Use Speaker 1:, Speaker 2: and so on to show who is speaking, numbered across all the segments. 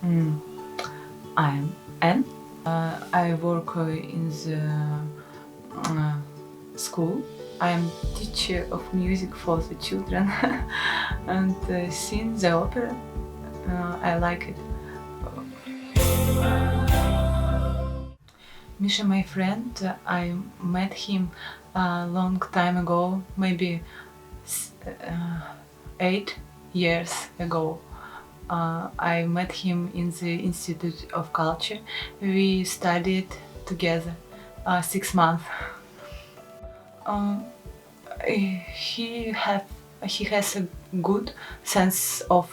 Speaker 1: Mm, I'm Anne. I work in the uh, school. I'm teacher of music for the children and sing the opera. I like it. Misha, my friend, I met him a long time ago, maybe 8 years ago. I met him in the Institute of Culture. We studied together 6 months. Um, he has a good sense of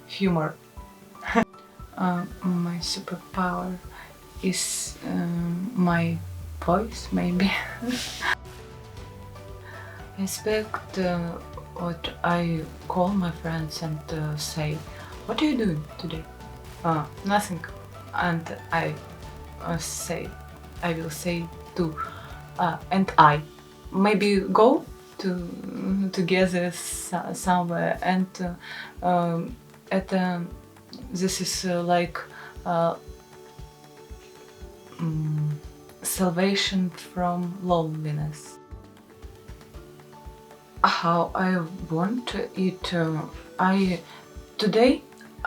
Speaker 1: humor. My superpower is my voice, maybe. I expect what I call my friends and say, "What are you doing today?" Nothing. And I will say too, and I maybe go together somewhere, and at this is like uh, salvation from loneliness. How I want it. Today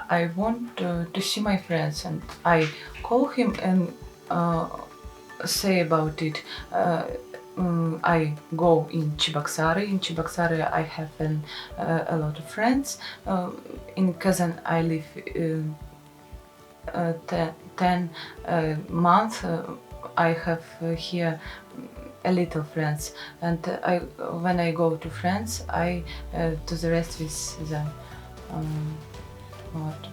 Speaker 1: I want to see my friends, and I call him and say about it. I go in Cheboksary. In Cheboksary I have a lot of friends. In Kazan I live 10 months. I have here a little friends, and when I go to France, I to the rest with them. What?